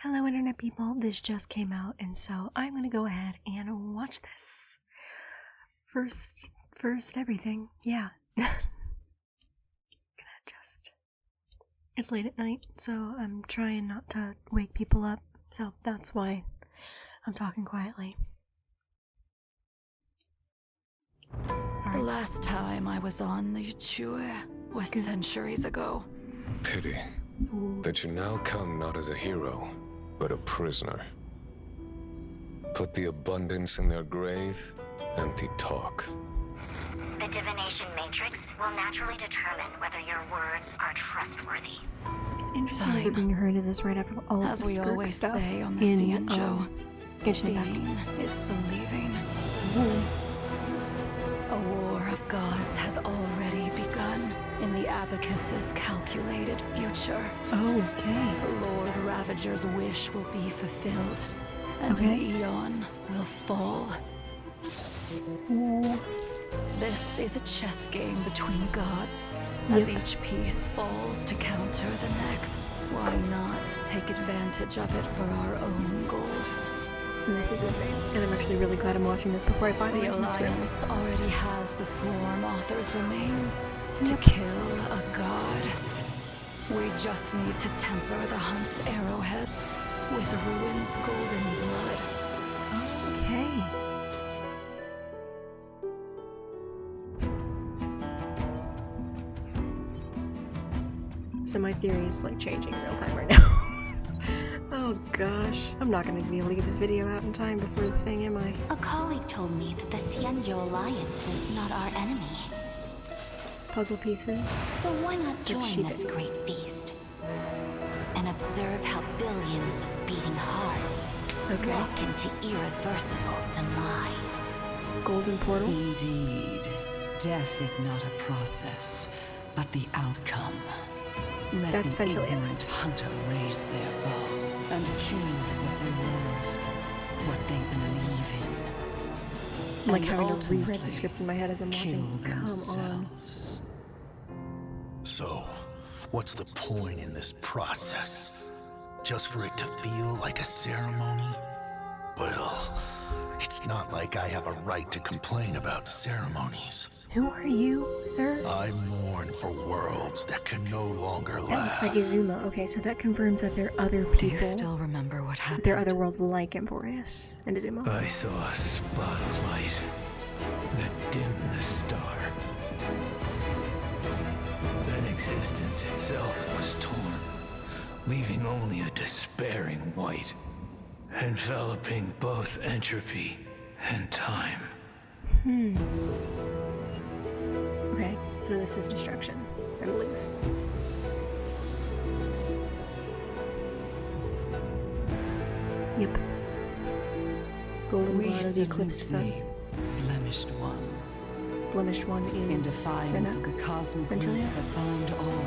Hello internet people, this just came out and so I'm gonna go ahead and watch this. First everything, yeah. It's late at night, so I'm trying not to wake people up, so that's why I'm talking quietly. The last time I was on the Yuchue was centuries ago. Pity that you now come not as a hero, but a prisoner. Put the abundance in their grave, empty talk. The divination matrix will naturally determine whether your words are trustworthy. It's interesting that they're being heard in this right after all of the Skirk always stuff say on the in Xianzhou, Genshin Impact. seeing is believing. A war of gods has already begun in the Abacus's calculated future. Okay. The Lord Ravager's wish will be fulfilled, and an Aeon will fall. Ooh. This is a chess game between gods. As each piece falls to counter the next, why not take advantage of it for our own goals? This is insane, and I'm actually really glad I'm watching this before I find The it in the script. Alliance already has the Swarm Author's remains to kill a god. We just need to temper the hunt's arrowheads with Ruin's golden blood. Okay. So my theory is like changing in real time right now. Oh gosh, I'm not gonna be able to get this video out in time before the thing, am I? A colleague told me that the Xianzhou Alliance is not our enemy. Puzzle pieces. So why not join this great feast? And observe how billions of beating hearts walk into irreversible demise. Golden portal? Indeed. Death is not a process, but the outcome. Let That's the Phantylia. ignorant hunter raise their bow and kill what they love, what they believe in. I'm like and having to reread the ultimately script in my head as I'm kill watching. Come on. themselves. So, what's the point in this process? Just for it to feel like a ceremony? Well, it's not like I have a right to complain about ceremonies. Who are you, sir? I mourn for worlds that can no longer That last. looks like Izuma. Okay, so that confirms that there are other people. Do you still remember what happened? There are other worlds like amphoreus and Izuma. I saw a spot of light that dimmed the star. Then existence itself was torn, leaving only a despairing white, enveloping both entropy and time. Okay, so this is destruction, I believe. Yep. Golden We blood of the eclipsed sun. salute thee, blemished one. Blemished one is In defiance of the cosmic Phantylia? rules that bind all,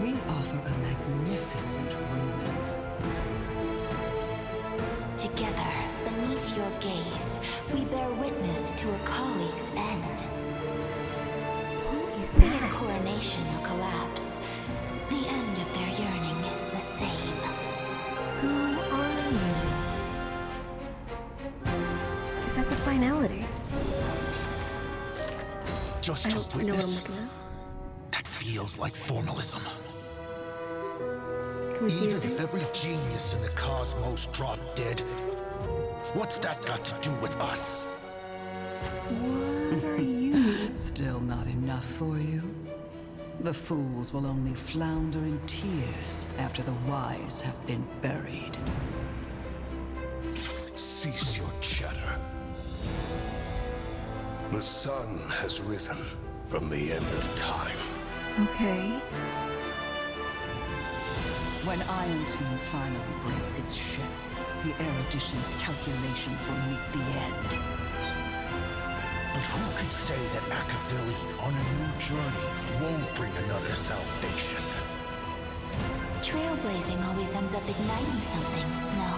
we offer a magnificent ruin. Together, beneath your gaze, we bear witness to a colleague's end. Who is Be it that? coronation or collapse, the end of their yearning is the same. Who are you? Is that the finality? Just I to don't know what I'm witness, looking at. that feels like formalism. Can we see your Even if face? every genius in the cosmos dropped dead, what's that got to do with us? What are you? Still not enough for you? The fools will only flounder in tears after the wise have been buried. Cease your chatter. The sun has risen from the end of time. Okay. When Iron Tomb finally breaks its shell, the erudition's calculations will meet the end. But who could say that Akivili on a new journey won't bring another salvation? Trailblazing always ends up igniting something, no?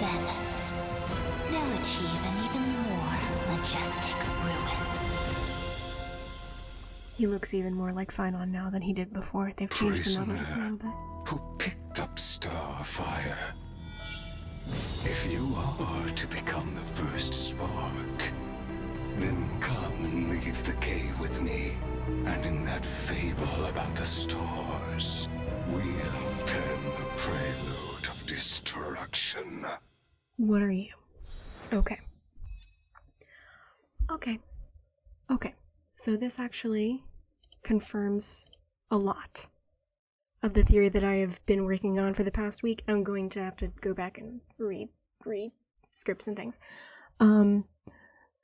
Then, they'll achieve an even more majestic ruin. He looks even more like Fyxtrol now than he did before. They've changed the novels a little bit. Who picked up stars fire. If you are to become the first spark, then come and leave the cave with me. And in that fable about the stars, we'll pen the prelude of destruction. What are you? Okay. Okay. So this actually confirms a lot of the theory that I have been working on for the past week. I'm going to have to go back and read scripts and things.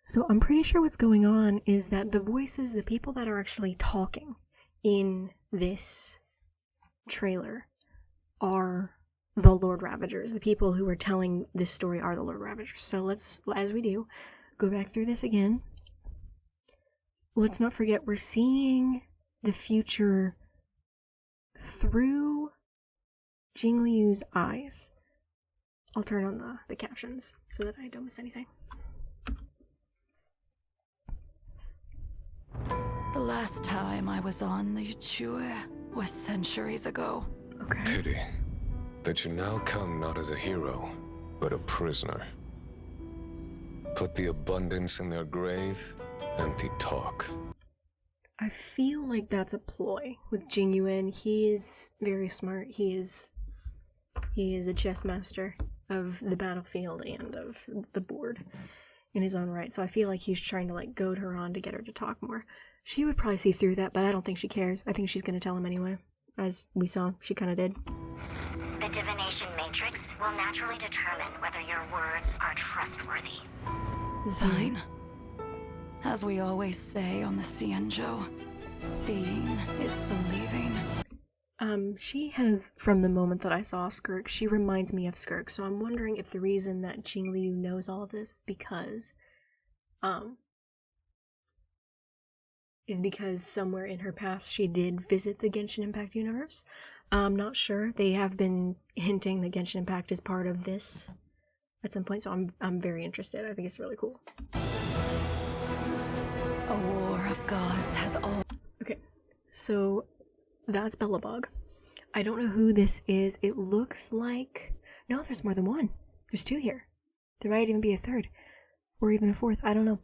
So I'm pretty sure what's going on is that the voices, the people that are actually talking in this trailer are the Lord Ravagers. The people who are telling this story are the Lord Ravagers. So let's, as we do, go back through this again. Let's not forget we're seeing the future through Jing Liu's eyes. I'll turn on the captions so that I don't miss anything. The last time I was on the Yuchue was centuries ago. Okay. Pity that you now come not as a hero, but a prisoner. Put the abundance in their grave, empty talk. I feel like that's a ploy with Jing Yuan. He is very smart. He is a chess master of the battlefield and of the board in his own right. So I feel like he's trying to like goad her on to get her to talk more. She would probably see through that, but I don't think she cares. I think she's going to tell him anyway. As we saw, she kind of did. The divination matrix will naturally determine whether your words are trustworthy. Fine. As we always say on the Xianzhou, seeing is believing. She has, from the moment that I saw Skirk, she reminds me of Skirk, so I'm wondering if the reason that Jing Liu knows all of this is because somewhere in her past she did visit the Genshin Impact universe. I'm not sure. They have been hinting that Genshin Impact is part of this at some point, so I'm very interested. I think it's really cool. A war of gods has all. Okay, so that's Belobog. I don't know who this is. It looks like... No, there's more than one. There's two here. There might even be a third. Or even a fourth. I don't know.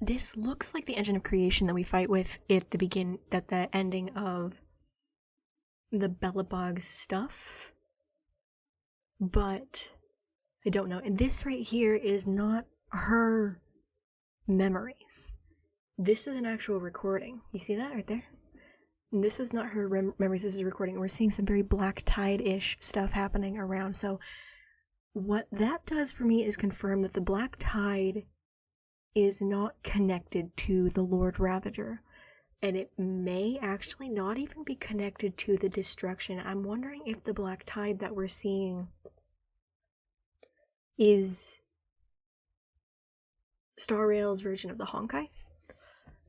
This looks like the engine of creation that we fight with at the ending of the Belobog stuff. But I don't know. And this right here is not her memories. This is an actual recording. You see that right there? And this is not her memories, this is a recording. We're seeing some very Black Tide-ish stuff happening around. So what that does for me is confirm that the Black Tide is not connected to the Lord Ravager. And it may actually not even be connected to the destruction. I'm wondering if the Black Tide that we're seeing is Star Rail's version of the Honkai.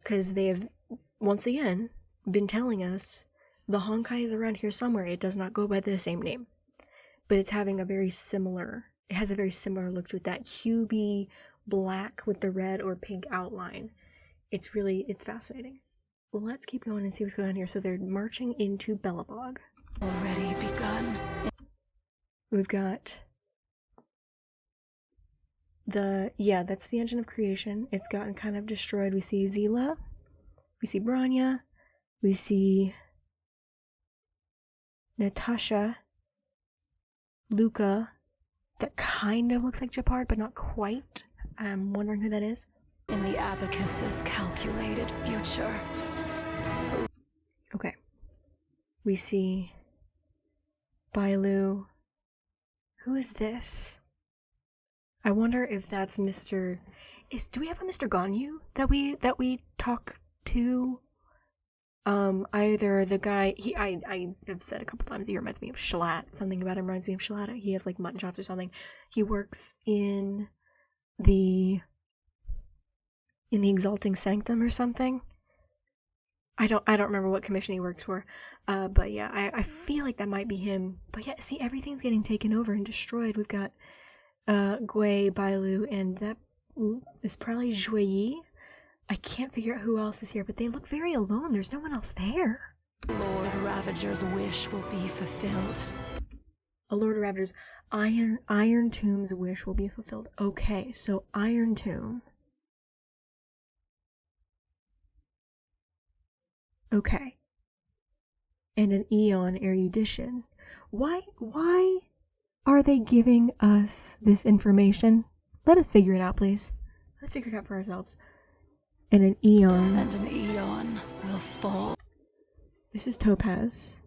Because they have, once again, been telling us the Honkai is around here somewhere. It does not go by the same name, but it's having a very similar, it has a very similar look to it, that cubey black with the red or pink outline. It's fascinating. Well, let's keep going and see what's going on here. So they're marching into Belobog. Already begun. We've got that's the engine of creation. It's gotten kind of destroyed. We see Zila, we see Branya, we see Natasha, Luca, that kind of looks like Japard, but not quite. I'm wondering who that is. In the abacus's calculated future. Okay. We see Bailu. Who is this? I wonder if that's Mr. Do we have a Mr. Ganyu that we talk to? Either the guy I have said a couple times he reminds me of Shalat. Something about him reminds me of Shalat. He has like mutton chops or something. He works in the Exalting Sanctum or something. I don't remember what commission he works for. But yeah, I feel like that might be him. But yeah, see, everything's getting taken over and destroyed. We've got Gui, Bailu, and that is probably Jueyi. I can't figure out who else is here, but they look very alone. There's no one else there. Lord Ravager's wish will be fulfilled. A Lord of Raptors. Iron Tomb's wish will be fulfilled. Okay, so Iron Tomb. Okay. And an Aeon erudition. Why are they giving us this information? Let us figure it out, please. Let's figure it out for ourselves. And an Aeon. And an Aeon will fall. This is Topaz.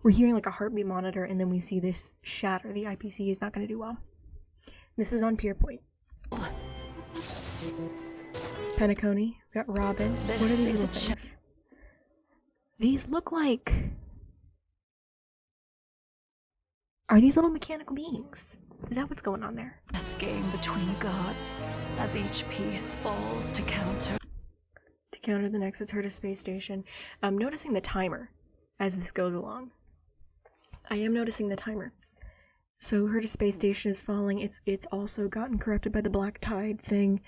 We're hearing like a heartbeat monitor, and then we see this shatter. The IPC is not going to do well. This is on Pierpoint. Penacony. We've got Robin. This what are these is little things? These look like... Are these little mechanical beings? Is that what's going on there? This game between gods, as each piece falls to counter. To counter the next is Herta Space Station. I'm noticing the timer as this goes along. I am noticing the timer. So Herta Space Station is falling. It's also gotten corrupted by the Black Tide thing.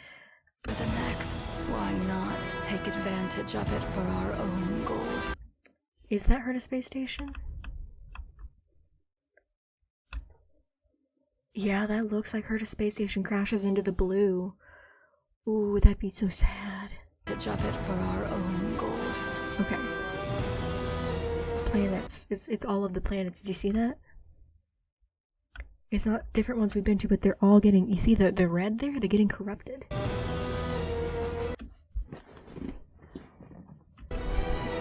For the next, why not take advantage of it for our own goals? Is that Herta Space Station? Yeah, that looks like Herta Space Station crashes into the blue. Ooh, that'd be so sad. Of it for our own goals. Okay. Planets. It's all of the planets. Did you see that? It's not different ones we've been to, but they're all getting... You see the red there? They're getting corrupted.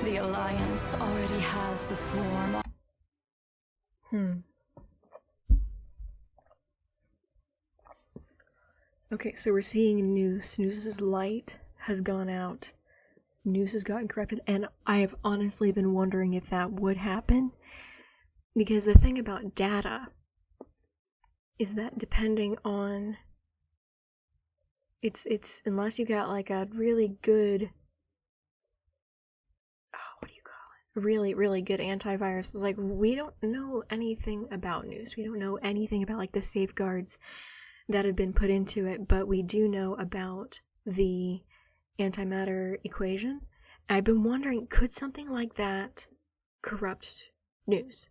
The Alliance already has the swarm. Okay, so we're seeing Noose. Noose's light has gone out. Noose has gotten corrupted, and I have honestly been wondering if that would happen. Because the thing about data is that depending on... It's unless you got like a really good... what do you call it? Really, really good antivirus. It's like, we don't know anything about Noose. We don't know anything about like the safeguards that have been put into it, but we do know about the antimatter equation. I've been wondering, could something like that corrupt Noose?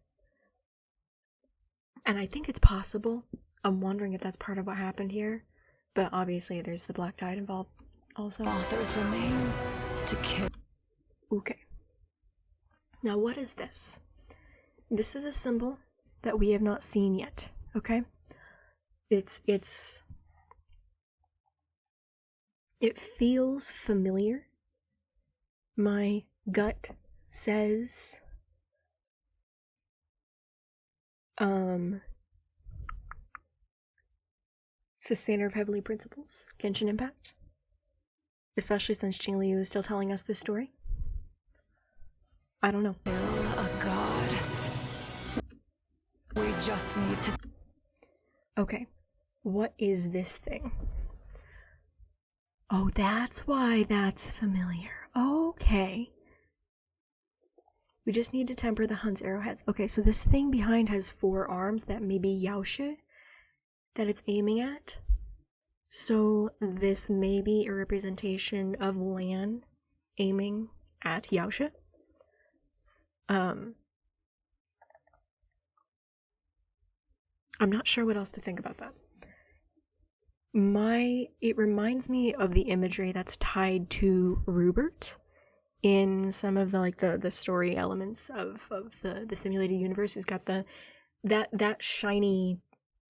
And I think it's possible. I'm wondering if that's part of what happened here. But obviously there's the Black Tide involved also. Author's remains to kill. Okay. Now what is this? This is a symbol that we have not seen yet, okay? It feels familiar. My gut says Sustainer of Heavenly Principles, Genshin Impact. Especially since Qing Liu is still telling us this story. I don't know. A god. We just need to... Okay. What is this thing? Oh, that's why that's familiar. Okay. We just need to temper the Hunt's arrowheads. Okay, so this thing behind has 4 arms that may be Yaoshe that it's aiming at. So this may be a representation of Lan aiming at Yaoshe. I'm not sure what else to think about that. It reminds me of the imagery that's tied to Rupert in some of the story elements of the simulated universe. He's got that shiny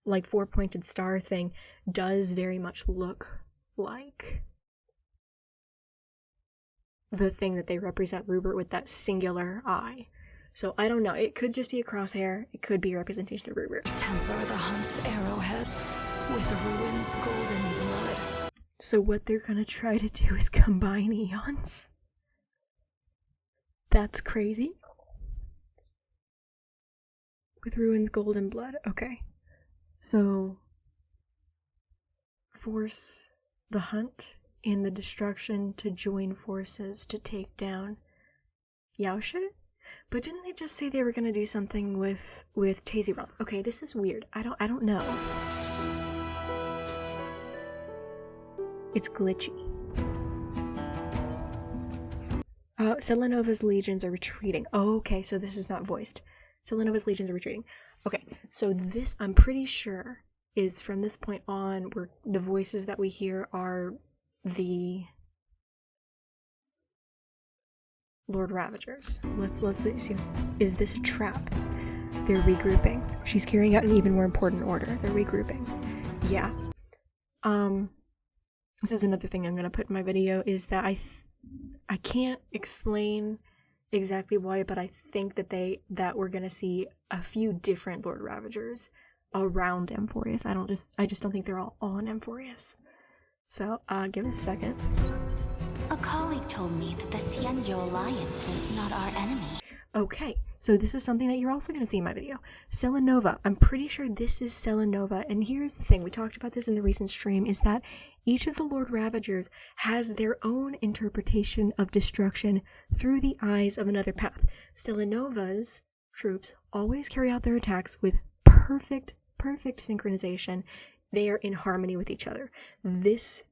like 4-pointed star thing does very much look like the thing that they represent Rupert with that singular eye. So I don't know, it could just be a crosshair, it could be a representation of Rupert. Temper the Hunt's arrowheads with Ruin's golden blood. So what they're gonna try to do is combine eons? That's crazy. With Ruin's golden blood, okay. So force the Hunt and the destruction to join forces to take down Yaoshe? But didn't they just say they were gonna do something with Tazyroth? Okay, this is weird. I don't know. It's glitchy. Selenova's legions are retreating. Oh, okay, so this is not voiced. Selenova's legions are retreating. Okay, so this, I'm pretty sure, is from this point on where the voices that we hear are the Lord Ravagers. Let's see. Is this a trap? They're regrouping. She's carrying out an even more important order. They're regrouping. Yeah. This is another thing I'm gonna put in my video, is that I can't explain exactly why, but I think that we're gonna see a few different Lord Ravagers around amphoreus. I just don't think they're all on amphoreus. So, give it a second. A colleague told me that the Xianzhou Alliance is not our enemy. Okay, so this is something that you're also going to see in my video. Selenova. I'm pretty sure this is Selenova, and here's the thing, we talked about this in the recent stream, is that each of the Lord Ravagers has their own interpretation of destruction through the eyes of another path. Selenova's troops always carry out their attacks with perfect synchronization. They are in harmony with each other. This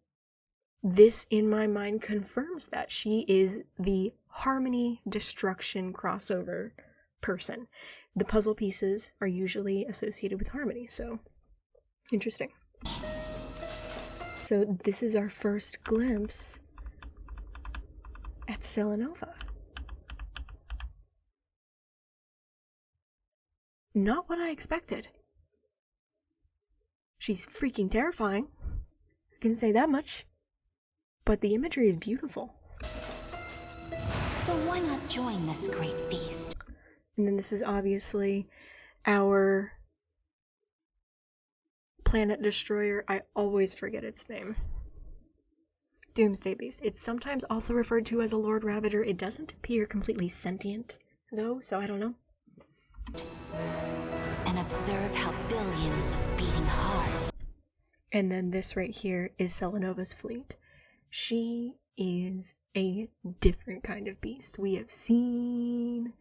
in my mind confirms that she is the harmony destruction crossover person. The puzzle pieces are usually associated with harmony, so interesting. So this is our first glimpse at Selenova. Not what I expected. She's freaking terrifying. I can say that much. But the imagery is beautiful. So why not join this great feast? And then this is obviously our planet destroyer. I always forget its name. Doomsday Beast. It's sometimes also referred to as a Lord Ravager. It doesn't appear completely sentient, though, so I don't know. And observe how billions of beating hearts. And then this right here is Selenova's fleet. She is a different kind of beast. We have seen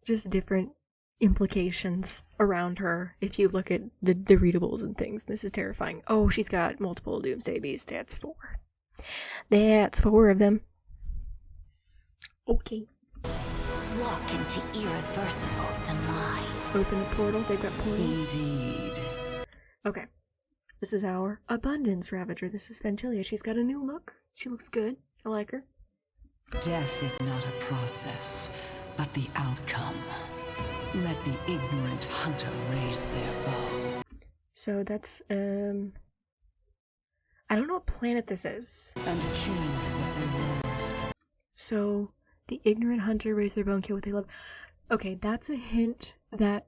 just different implications around her if you look at the readables and things. This is terrifying. Oh, she's got multiple Doomsday Beasts. That's 4. That's 4 of them. Okay. Walk into irreversible demise. Open the portal. They've got portals. Indeed. Okay. This is our Abundance Ravager. This is Phantylia. She's got a new look. She looks good. I like her. Death is not a process, but the outcome. Let the ignorant hunter raise their bow. So that's, I don't know what planet this is. And kill what they love. So, the ignorant hunter raise their bow and kill what they love. Okay, that's a hint that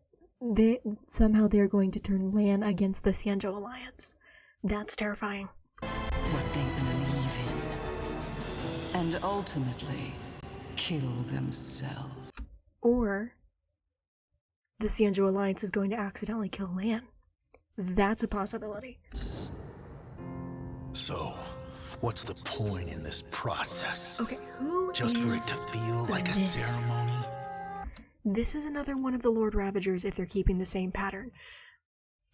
somehow they're going to turn Lan against the Xianzhou Alliance. That's terrifying. What they believe in. And ultimately, kill themselves. Or, the Xianzhou Alliance is going to accidentally kill Lan. That's a possibility. So, what's the point in this process? Okay, who Just is for it to feel like a this? ceremony? This is another one of the Lord Ravagers if they're keeping the same pattern.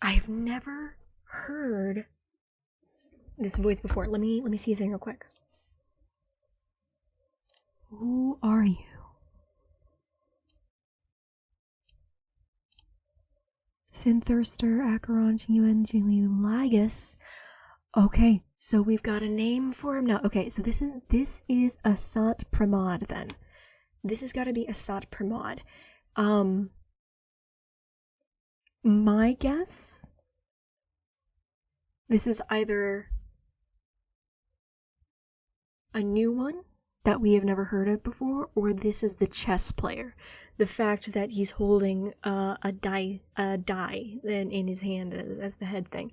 I've never heard this voice before. Let me see a thing real quick. Who are you? Synthirster, Acheron, Jing Yuan, Jing Ligus. Okay, so we've got a name for him now. Okay, so this is Asat Pramod then. This has got to be Asat Pramod. My guess, this is either a new one that we have never heard of before, or this is the chess player. The fact that he's holding a die in his hand as the head thing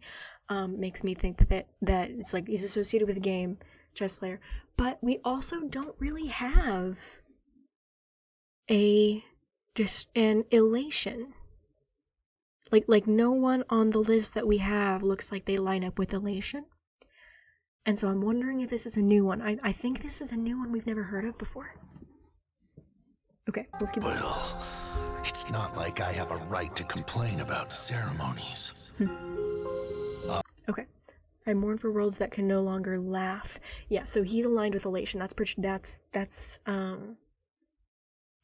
makes me think that it's like he's associated with the game, chess player. But we also don't really have just an elation. Like no one on the list that we have looks like they line up with elation. And so I'm wondering if this is a new one. I think this is a new one we've never heard of before. Okay, let's keep going. Well, it's not like I have a right to complain about ceremonies. Okay. I mourn for worlds that can no longer laugh. Yeah, so he's aligned with elation. That's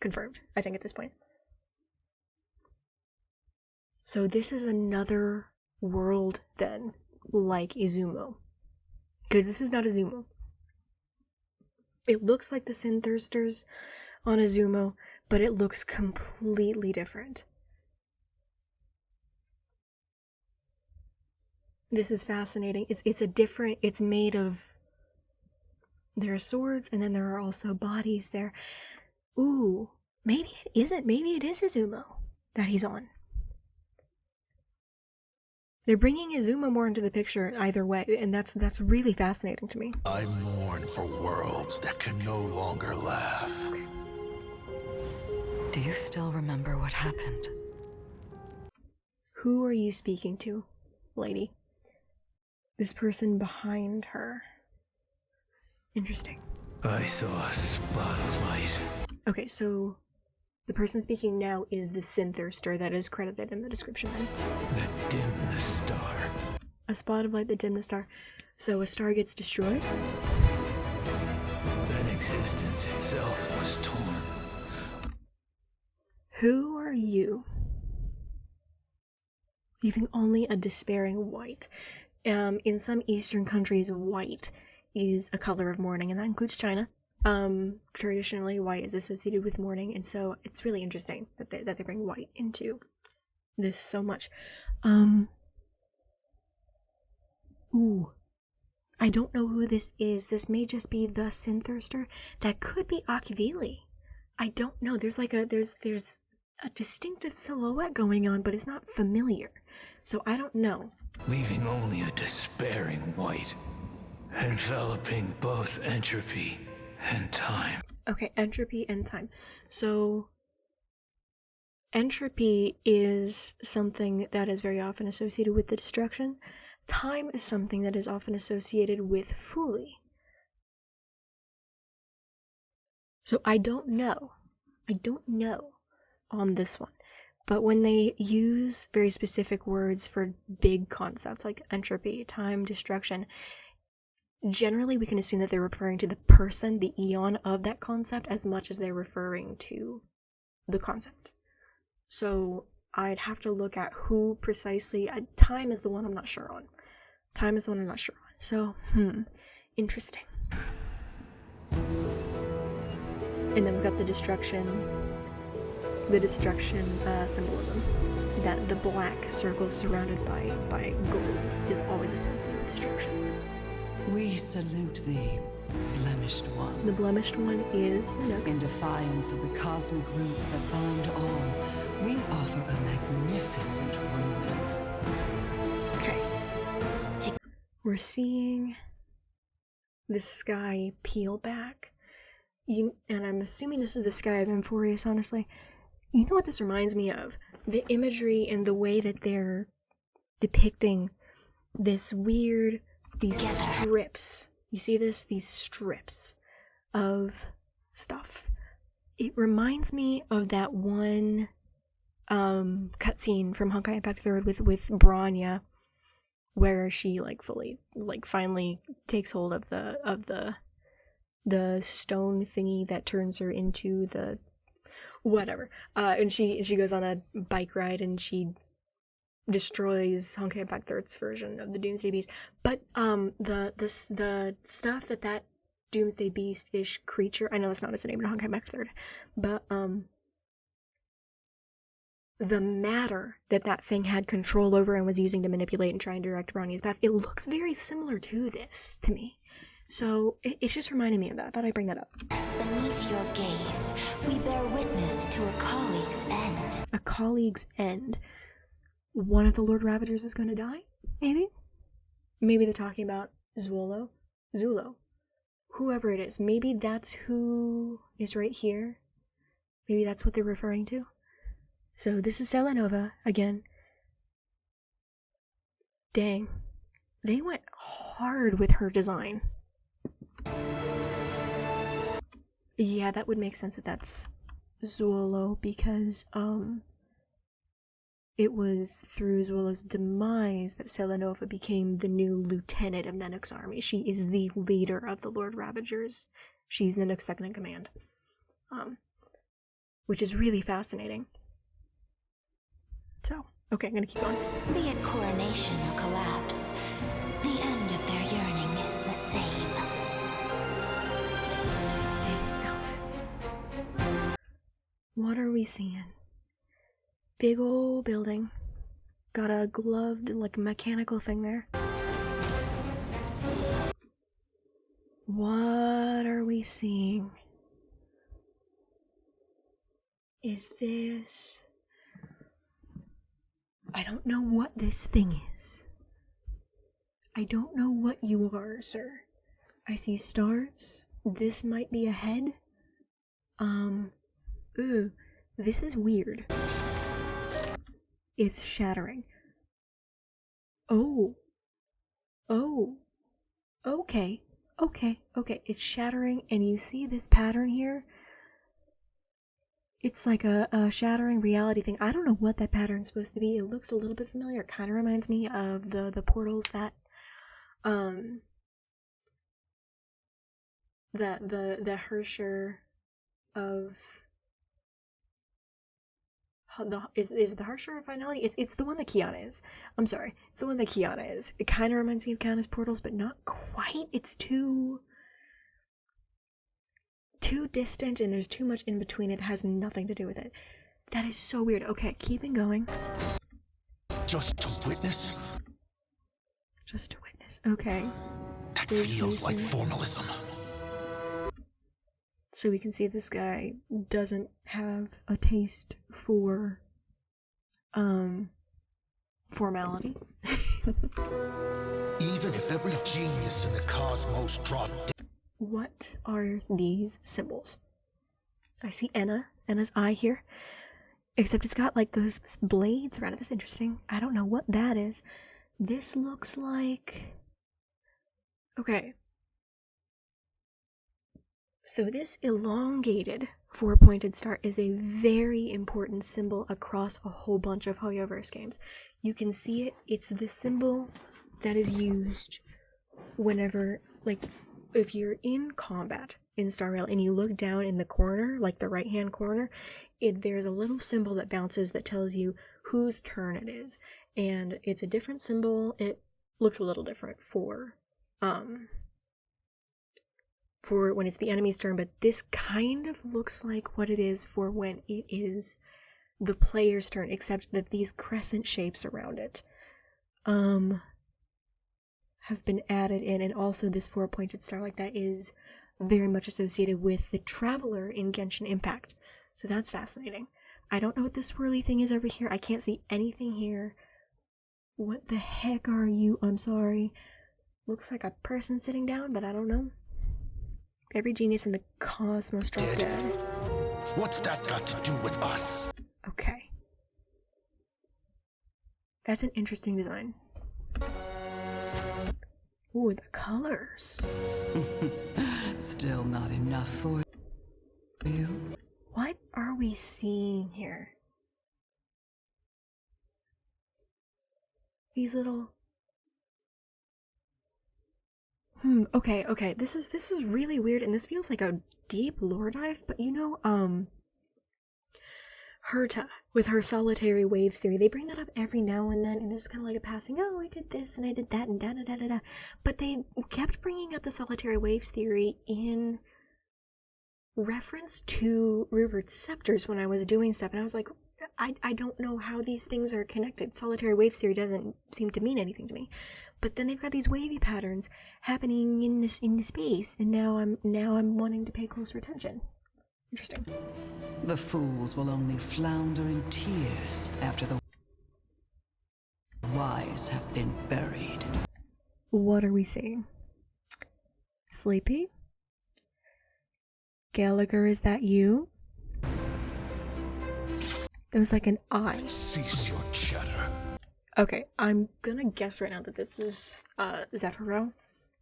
confirmed, I think, at this point. So this is another world, then, like Izumo. Because this is not Izumo. It looks like the Sin Thirsters on Izumo, but it looks completely different. This is fascinating. It's made of, there are swords, and then there are also bodies there. Ooh, maybe it isn't. Maybe it is Izumo that he's on. They're bringing Izumo more into the picture either way, and that's really fascinating to me. I mourn for worlds that can no longer laugh. Do you still remember what happened? Who are you speaking to, lady? This person behind her. Interesting. I saw a spot of light. Okay, so the person speaking now is the Sin Thirster that is credited in the description then. That dimmed the star. A spot of light that dimmed the star. So a star gets destroyed? Then existence itself was torn. Who are you? Leaving only a despairing white. In some Eastern countries, white is a color of mourning, and that includes China. Traditionally, white is associated with mourning, and so it's really interesting that they bring white into this so much. Ooh, I don't know who this is. This may just be the Sin Thirster. That could be Akivili. I don't know. There's like there's a distinctive silhouette going on, but it's not familiar. So I don't know. Leaving only a despairing white, enveloping both entropy and time. Okay, entropy and time. So entropy is something that is very often associated with the destruction. Time is something that is often associated with Fuli. So I don't know on this one. But when they use very specific words for big concepts like entropy, time, destruction, generally we can assume that they're referring to the person, the eon of that concept, as much as they're referring to the concept. So I'd have to look at who precisely. Time is the one I'm not sure on. So, interesting. And then we've got the destruction symbolism. That the black circle surrounded by gold is always associated with destruction. We salute thee, blemished one. The blemished one is the Nook. In defiance of the cosmic roots that bind all, we offer a magnificent ruin. Okay. We're seeing the sky peel back. And I'm assuming this is the sky of Amphoreus, honestly. You know what this reminds me of? The imagery and the way that they're depicting this weird, these strips. You see this? These strips of stuff. It reminds me of that one cutscene from Honkai Impact 3rd with Bronya, where she finally takes hold of the stone thingy that turns her into the whatever, and she goes on a bike ride and she destroys Honkai Impact 3rd's version of the Doomsday Beast. But the stuff that Doomsday Beast-ish creature, I know that's not its name in Honkai Impact 3rd, but the matter that thing had control over and was using to manipulate and try and direct Bronya's path, it looks very similar to this to me. So it's just reminding me of that. I thought I'd bring that up. Beneath your gaze, we bear witness to a colleague's end. A colleague's end. One of the Lord Ravagers is going to die? Maybe? Maybe they're talking about Zulo. Whoever it is. Maybe that's who is right here. Maybe that's what they're referring to. So this is Selenova again. Dang. They went hard with her design. Yeah, that would make sense that that's Zuolo, because it was through Zuolo's demise that Selenova became the new lieutenant of Nanook's army. She is the leader of the Lord Ravagers. She's Nanook's second in command. which is really fascinating. So, okay, I'm gonna keep going. Be it coronation or collapse, the end of their yearning is the same. These outfits. What are we seeing? Big ol' building. Got a gloved, like, mechanical thing there. What are we seeing? Is this... I don't know what this thing is. I don't know what you are, sir. I see stars. This might be a head. Ooh, this is weird. It's shattering. Oh. Okay. It's shattering, and you see this pattern here? It's like a shattering reality thing. I don't know what that pattern's supposed to be. It looks a little bit familiar. It kind of reminds me of the portals that the Hersher of is the Hersher of finality? It's the one that Kiana is. I'm sorry. It's the one that Kiana is. It kind of reminds me of Kiana's portals, but not quite. It's too distant, and there's too much in between it that has nothing to do with it. That is so weird. Okay, keeping going. Just to witness? Just to witness. Okay. That feels like formalism. So we can see this guy doesn't have a taste for formality. Even if every genius in the cosmos dropped dead. What are these symbols? I see Enna's eye here. Except it's got like those blades around it. That's interesting. I don't know what that is. This looks like... Okay. So this elongated four-pointed star is a very important symbol across a whole bunch of hoyoverse games. You can see it. It's the symbol that is used whenever, like, if you're in combat in Star Rail and you look down in the corner, like the right-hand corner, there's a little symbol that bounces that tells you whose turn it is. And it's a different symbol. It looks a little different for when it's the enemy's turn, but this kind of looks like what it is for when it is the player's turn, except that these crescent shapes around it have been added in, and also this four-pointed star like that is very much associated with the Traveler in Genshin Impact. So that's fascinating. I don't know what this swirly thing is over here. I can't see anything here. What the heck are you? I'm sorry. Looks like a person sitting down, but I don't know. Every genius in the cosmos dropped dead. What's that got to do with us? Okay. That's an interesting design. Ooh, the colors. Still not enough for you. What are we seeing here? These little... Okay. This is really weird, and this feels like a deep lore dive, but you know, Herta, with her solitary waves theory, they bring that up every now and then, and it's kind of like a passing, oh, I did this, and I did that, and da-da-da-da-da. But they kept bringing up the solitary waves theory in reference to Rupert's scepters when I was doing stuff, and I was like, I don't know how these things are connected. Solitary waves theory doesn't seem to mean anything to me. But then they've got these wavy patterns happening in the space, and now I'm wanting to pay closer attention. Interesting. The fools will only flounder in tears after the wise have been buried. What are we seeing? Sleepy? Gallagher, is that you? There was like an eye. Cease your chatter. Okay, I'm gonna guess right now that this is Zephyro.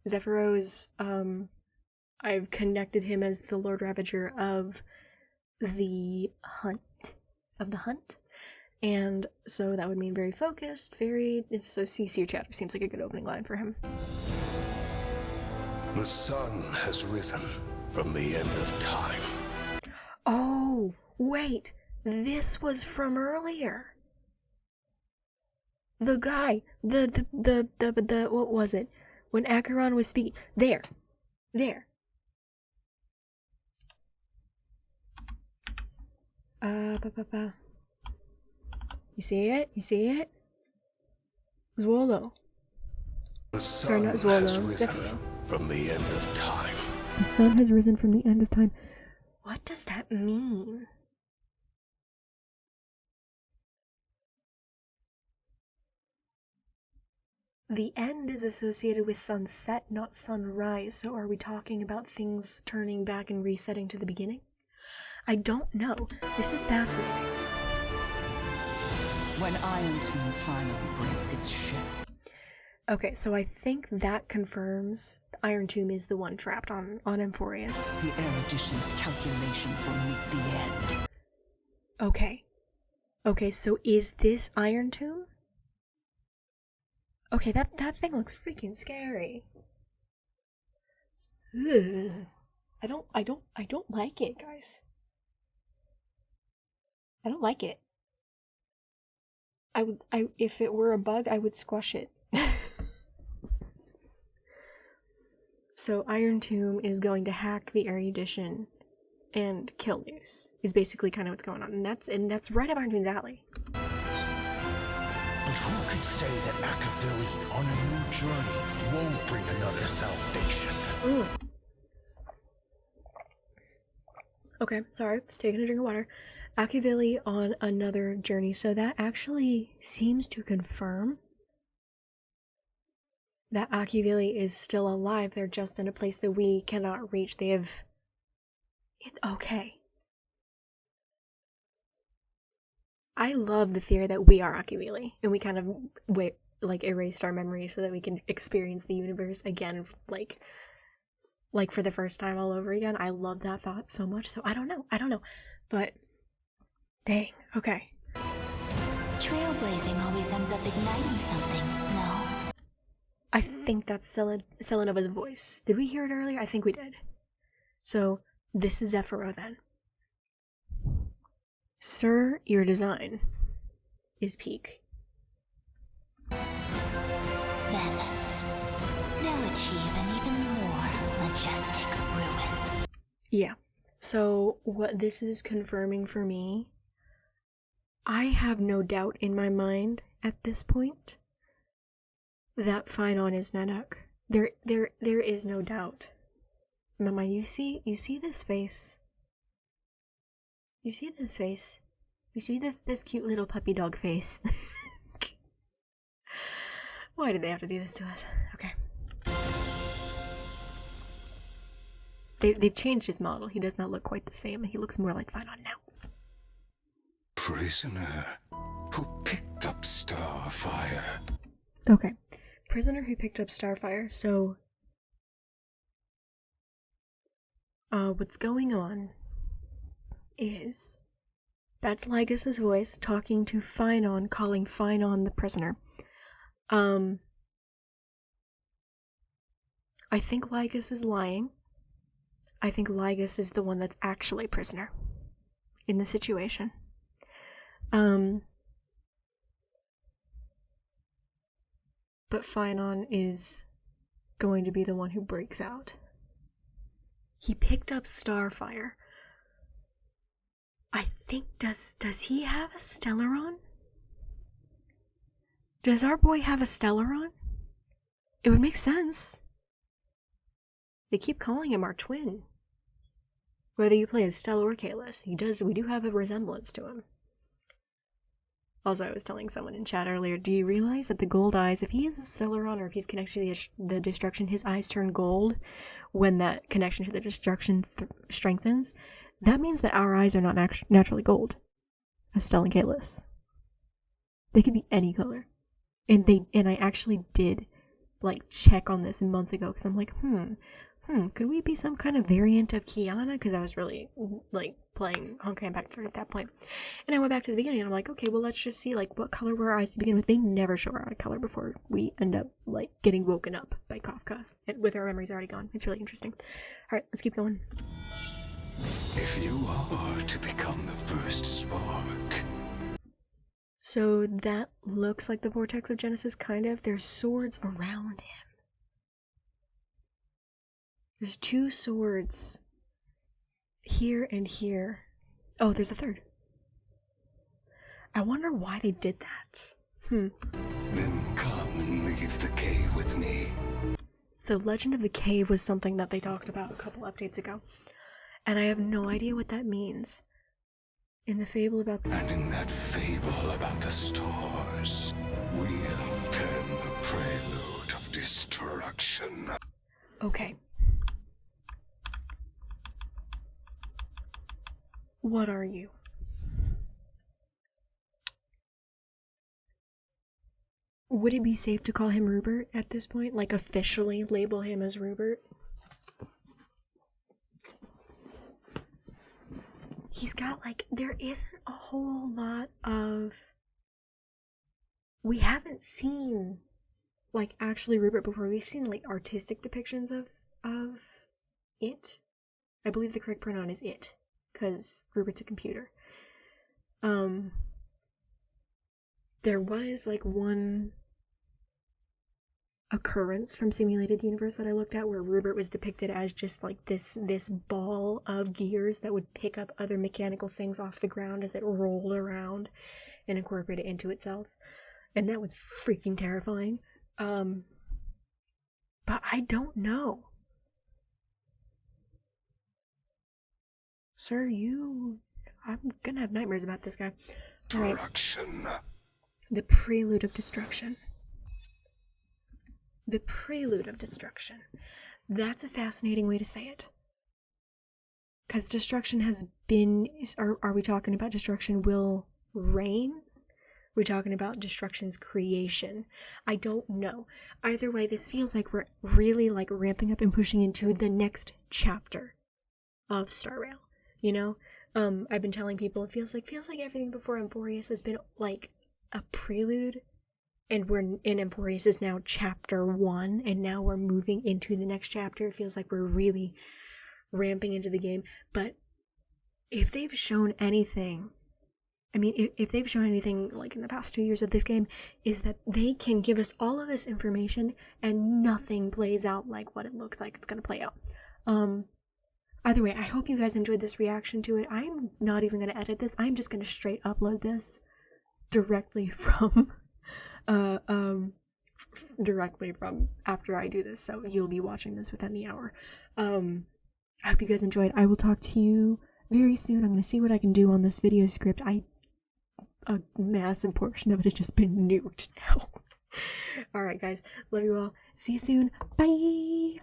Zephyro is I've connected him as the Lord Ravager of the hunt. And so that would mean very focused, so cease your chatter seems like a good opening line for him. The sun has risen from the end of time. Oh, Wait, this was from earlier. The guy, the what was it? When Acheron was speaking, there. You see it? Zwolo. Sorry, not Zwolo. Definitely. From the end of time. The sun has risen from the end of time. What does that mean? The end is associated with sunset, not sunrise, so are we talking about things turning back and resetting to the beginning? I don't know. This is fascinating. When Iron Tomb finally breaks its shell. Okay, so I think that confirms the Iron Tomb is the one trapped on amphoreus. The erudition's calculations will meet the end. Okay, so is this Iron Tomb? Okay, that thing looks freaking scary. Ugh. I don't like it, guys. I don't like it. If it were a bug, I would squash it. So Iron Tomb is going to hack the erudition and kill Noose, is basically kind of what's going on. And that's right up Iron Tomb's alley. But who could say that Akivili on a new journey won't bring another salvation? Okay, sorry, taking a drink of water. Akivili on another journey, so that actually seems to confirm that Akivili is still alive. They're just in a place that we cannot reach. It's okay. I love the theory that we are Akivili, and we kind of erased our memories so that we can experience the universe again, like for the first time all over again. I love that thought so much. So I don't know, but dang, okay. Trailblazing always ends up igniting something, no? I think that's Selenova's voice. Did we hear it earlier? I think we did. So this is Zephyro then. Sir, your design is peak. Then they'll achieve an even more majestic ruin. Yeah. So what this is confirming for me, I have no doubt in my mind at this point that Fyxtrol is Nanook. There is no doubt. Mama, you see this face? You see this face? You see this cute little puppy dog face? Why did they have to do this to us? Okay. They've changed his model. He does not look quite the same. He looks more like Fyxtrol now. Prisoner who picked up Starfire. Okay. Prisoner who picked up Starfire. So what's going on is that's Lygas's voice talking to Fyxtrol, calling Fyxtrol the prisoner. I think Lygas is lying. I think Lygas is the one that's actually prisoner in the situation. But Fyxtrol is going to be the one who breaks out. He picked up Starfire. I think, does he have a Stellaron? Does our boy have a Stellaron? It would make sense. They keep calling him our twin. Whether you play as Stelle or Caelus, we do have a resemblance to him. Also, I was telling someone in chat earlier, do you realize that the gold eyes, if he has a Stellaron or if he's connected to the destruction, his eyes turn gold when that connection to the destruction strengthens? That means that our eyes are not naturally gold, as Stelle and Caelus. They could be any color. And I actually did, check on this months ago, because I'm like, could we be some kind of variant of Kiana? Because I was really, playing Honkai Impact 3 at that point. And I went back to the beginning, and I'm like, okay, well, let's just see, what color were our eyes to begin with. They never show our eye color before we end up, getting woken up by Kafka, with our memories already gone. It's really interesting. Alright, let's keep going. If you are to become the first spark. So that looks like the Vortex of Genesis, kind of. There's swords around him. There's 2 swords here and here. Oh, there's a third. I wonder why they did that. Then come and leave the cave with me. So Legend of the Cave was something that they talked about a couple updates ago. And I have no idea what that means. In the fable about the And in that fable about the stars, we'll pen the prelude of destruction. Okay. What are you? Would it be safe to call him Rupert at this point? Like, officially label him as Rupert? He's got, like, there isn't a whole lot of... We haven't seen, like, actually Rupert before. We've seen, like, artistic depictions of it. I believe the correct pronoun is it, because Rupert's a computer. There was, like, one occurrence from Simulated Universe that I looked at where Rupert was depicted as just, like, this ball of gears that would pick up other mechanical things off the ground as it rolled around and incorporate it into itself. And that was freaking terrifying. But I don't know. Sir, I'm gonna have nightmares about this guy. Alright. The Prelude of Destruction. The Prelude of Destruction. That's a fascinating way to say it. Because destruction has been... Are we talking about destruction will reign? We're talking about destruction's creation. I don't know. Either way, this feels like we're really, like, ramping up and pushing into the next chapter of Star Rail. You know? I've been telling people it feels like everything before amphoreus has been, like, a prelude, and we're in amphoreus is now chapter 1, and now we're moving into the next chapter. It feels like we're really ramping into the game. But if they've shown anything, I mean, if they've shown anything, like, in the past 2 years of this game, is that they can give us all of this information and nothing plays out like what it looks like it's gonna play out. Either way, I hope you guys enjoyed this reaction to it. I'm not even gonna edit this. I'm just gonna straight upload this directly from after I do this, so you'll be watching this within the hour. I hope you guys enjoyed. I will talk to you very soon. I'm gonna see what I can do on this video script. A massive portion of it has just been nuked now. Alright guys, love you all. See you soon. Bye!